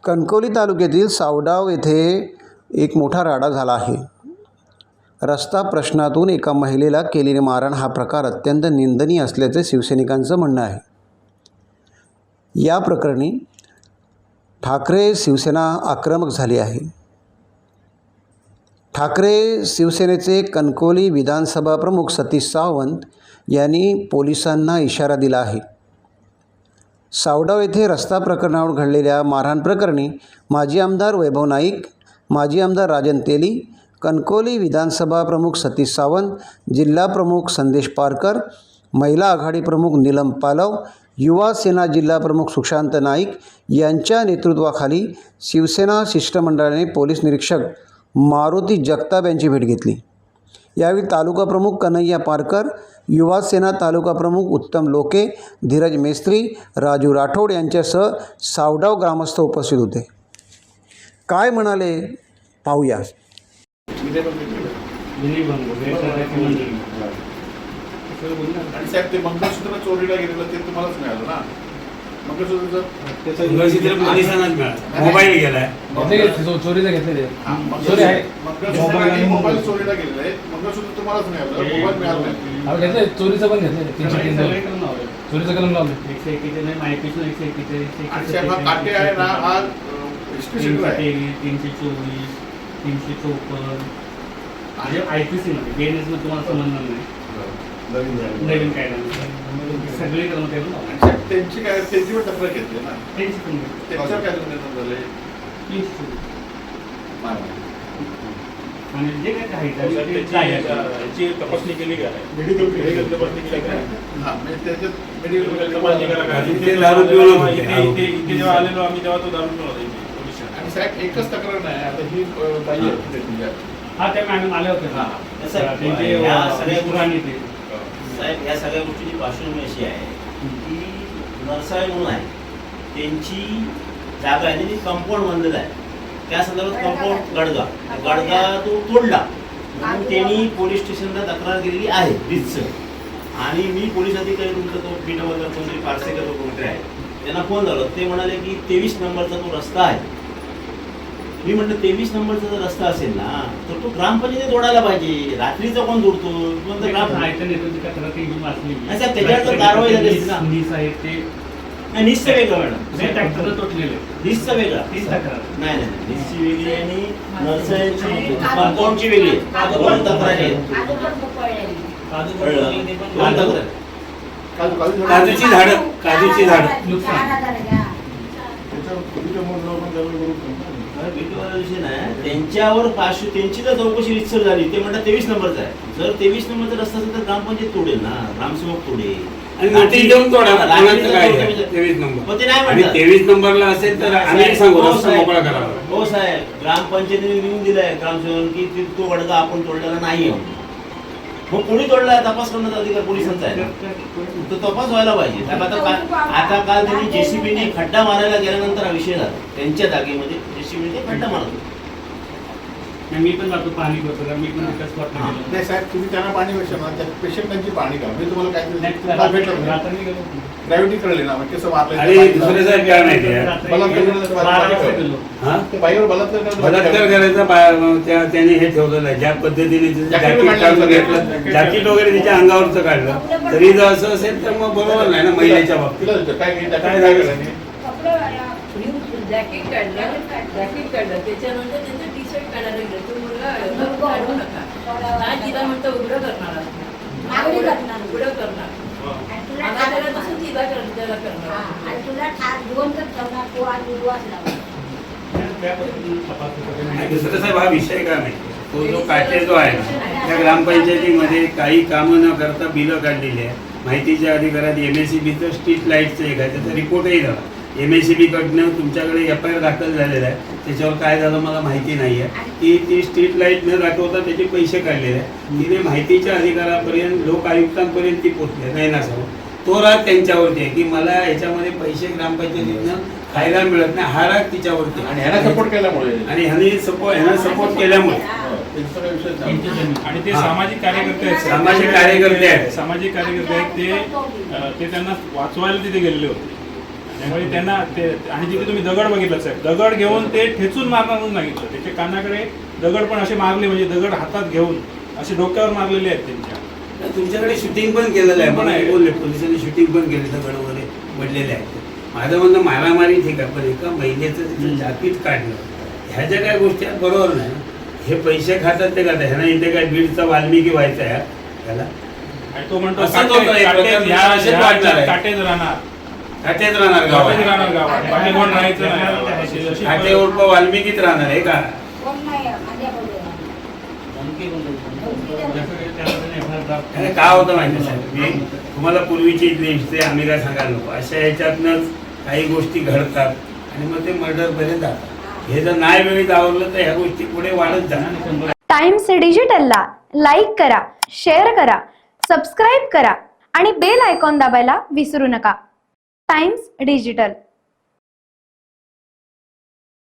कणकवली तालुक्यातील सावडाव येथे एक मोठा राडा झाला आहे। रस्ता प्रश्नातून एका महिलेला केलेली मारहाण हा प्रकार अत्यंत निंदनीय असल्याचे शिवसैनिकांचं म्हणणं आहे। या प्रकरणी ठाकरे शिवसेना आक्रमक झाली आहे। ठाकरे शिवसेनेचे कणकवली विधानसभा प्रमुख सतीश सावंत यांनी पोलिसांना इशारा दिला आहे। सावडाव येथे रस्ता प्रकरणावर घडलेल्या मारहाण प्रकरणी माजी आमदार वैभव नाईक, माजी आमदार राजन तेली, कणकवली विधानसभा प्रमुख सतीश सावंत, जिल्हा प्रमुख संदेश पारकर, महिला आघाडी प्रमुख नीलम पालव, युवा सेना जिल्हा प्रमुख सुशांत नाईक यांच्या नेतृत्वाखाली शिवसेना शिष्टमंडळाने पोलीस निरीक्षक मारुती जगताप यांची भेट घेतली। यावेळी तालुका प्रमुख कन्हैया पारकर, युवा सेना तालुका प्रमुख उत्तम लोके, धीरज मेस्त्री, राजू राठोड यांच्यासह सावडाव ग्रामस्थ उपस्थित होते। काय म्हणाले पाहूया। आणि साहेब ते मंगळसूत्र चोरीला गेलेलं ते तुम्हालाच मिळालं ना? मंगळसूत्र पोलिसांनाच मिळालं, मोबाईल गेलाय, चोरीला घेतलेले मोबाईल चोरीला गेलेलं आहे, मंगळसूत्र तुम्हालाच मिळालं, मोबाईल मिळाला नाही। घेतलंय, चोरीचं पण घेतलंय, चोरीचं कलम लावलं। आणि साहेब हा काटे आहे ना, हा हिस्ट्री आहे 324, 354 म्हणजे IPC मध्ये BNS मध्ये तुम्हाला समजणार नाही, नवीन कायदा सगळे कलम त्यांची काय त्यांची पण तक्रार घेतली ना, त्यांच्यावर काय झाले आणि जे काय याची तपासणी केली काय, मेडिकल तपासणी केली काय? हां, म्हणजे त्याच्यात मेडिकल तपासणी इथे जेव्हा आलेलो आम्ही तेव्हा तो दारू पिऊन होता। आणि साहेब एकच तक्रार नाही, आता ही बाई आहे हा त्या मॅडम आल्या होत्या साहेब, या सगळ्या गोष्टीची पार्श्वभूमी अशी आहे की नरसाळे म्हणून आहे, त्यांची जागा आहे, त्यांनी कंपाऊंड बांधलेलं आहे, त्या संदर्भात कंपाऊंड गडगा तो तोडला म्हणून त्यांनी पोलीस स्टेशनला तक्रार केलेली आहे रीतसर। आणि मी पोलीस अधिकारी तुमचा तो पीडब्ल्यूडीचा कोणतरी पारसेकर कोणतरी आहे, त्यांना फोन झाला, ते म्हणाले की 23 नंबरचा तो रस्ता आहे। मी म्हटलं 23 नंबरचा जर रस्ता असेल ना तर तो ग्रामपंचायतीने तोडायला पाहिजे, रात्रीचा कोण तोडतो? त्याच्यावर कारवाई झाली निश्चय वेगळं मॅडम, निश्चय वेगळा नाही नाही, निश्चय वेगळी आणि नर्सरीची कंपाऊंडची वेगळी दोन तक्रारी आहेत। काजूची झाडं विषय नाही, त्यांच्यावर त्यांची जर चौकशी रितसर झाली, ते म्हणतात 23 नंबरचा आहे, जर 23 नंबरचा रस्ता असेल तर ग्रामपंचायत तोडेल ना, ग्रामसेवक तोडेल आणि नोटीस देऊन तोडा। 23 नंबर ते नाही आणि म्हणतात 23 नंबरला असेल तर आम्ही सांगू रस्ता मोकळा करावा। हो साहेब, ग्रामपंचायतीने लिहून दिलाय ग्रामसेवक की तो वडगा आपण तोडलेला नाही, मग कोणी तोडलाय तपास करण्याचा अधिकार पोलिसांचा आहे, तो तपास व्हायला पाहिजे। आता काल त्यांनी JCBने खड्डा मारायला गेल्यानंतर हा विषय झाला, त्यांच्या जागेमध्ये JCBने खड्डा मारतो। मी पण जातो पाणी करतो, मी पण नाही साहेब, तुम्ही त्यांना पाणी भेटणार, त्या पेशंटांची पाणी का? मी तुम्हाला काय भेटलं ग्रॅव्हिटी कळली ना, मग कसं दुसरे साहेब काय माहिती बाईवर बलात्कार करायचा त्यांनी हे ठेवलेलं आहे, ज्या पद्धतीने जॅकेट वगैरे तिच्या अंगावरचं काढलं तरी जर असं असेल तर मग बरोबर नाही ना महिलेच्या बाबतीत। काय झालं? जॅकेट काढलं त्याच्यानंतर त्यांचं टी शर्ट काढायला गेलं, तो मुलगा काढू नका नाही, तिला म्हणतं उघडं करणार, उघडं करणार, त्याला तसं तिला त्याला करणार, तुला दोन दुसरं साहेब हा विषय का नाही, तो जो काटे जो आहे त्या ग्रामपंचायतीमध्ये काही कामं न करता बिलं काढलेली आहे, माहितीच्या अधिकारात MACBचं स्ट्रीट लाईटचं एक आहे, त्याचा रिपोर्टही झाला, MACB कडनं तुमच्याकडे FIR दाखल झालेला आहे, त्याच्यावर काय झालं मला माहिती नाही आहे की ती स्ट्रीट लाईट न दाखवता त्याचे पैसे काढलेले आहे, तिने माहितीच्या अधिकारापर्यंत लोक आयुक्तांपर्यंत ती पोचले नाही ना सर, तो राग त्यांच्यावरती आहे की मला याच्यामध्ये पैसे ग्रामपंचायतीनं खायला मिळत नाही, हा राग तिच्यावरती आणि ह्याला सपोर्ट केल्यामुळे ह्यानं सपोर्ट केल्यामुळे आणि ते सामाजिक कार्यकर्ते आहेत, सामाजिक कार्यकर्ते आहेत ते त्यांना वाचवायला तिथे गेलेले होते त्यामुळे त्यांना ते आणि तिथे तुम्ही दगड बघितलं साहेब, दगड घेऊन ते ठेचून मारणार म्हणून सांगितलं. त्याच्या कानाकडे दगड पण असे मारले, म्हणजे दगड हातात घेऊन असे डोक्यावर मारलेले आहेत त्यांच्या. तुमच्याकडे शूटिंग पण केलेलं आहे, पण बोलले पोलिसांनी शूटिंग पण केले, दगड वगैरे पडलेले आहेत. माझं म्हणणं मारामारी ठीक आहे, पण एका महिलेचं तिचं जाकीट काढणं ह्या ज्या काही गोष्टी आहेत बरोबर नाही. हे पैसे खातात ते खातात, ह्यांना इथे काय बीडचा वाल्मिकी व्हायचा आहे ह्याला. आणि तो म्हणतो असंच होतं एक प्रकारचं, असेच वाटणार आहे. काटेच राहणार, काटेच राहणार गावात, काटेच राहणार गावात, बाकी कोण राहायचं नाही. अशी काटे उर्फ वाल्मिकीच राहणार आहे का? आणि काय होतं माहिती आहे साहेब, मी तुम्हाला पूर्वीची लिस्ट आम्ही काय सांगायला नको, अशा ह्याच्यातनंच काही गोष्टी घडतात आणि मग ते मर्डरपर्यंत जातात. हे जर नाही वेळीच आवरलं तर ह्या गोष्टी पुढे वाढत जाणार. टाइम्स डिजिटलला लाईक करा, शेअर करा, सबस्क्राईब करा आणि बेल आयकॉन दाबायला विसरू नका. Times digital.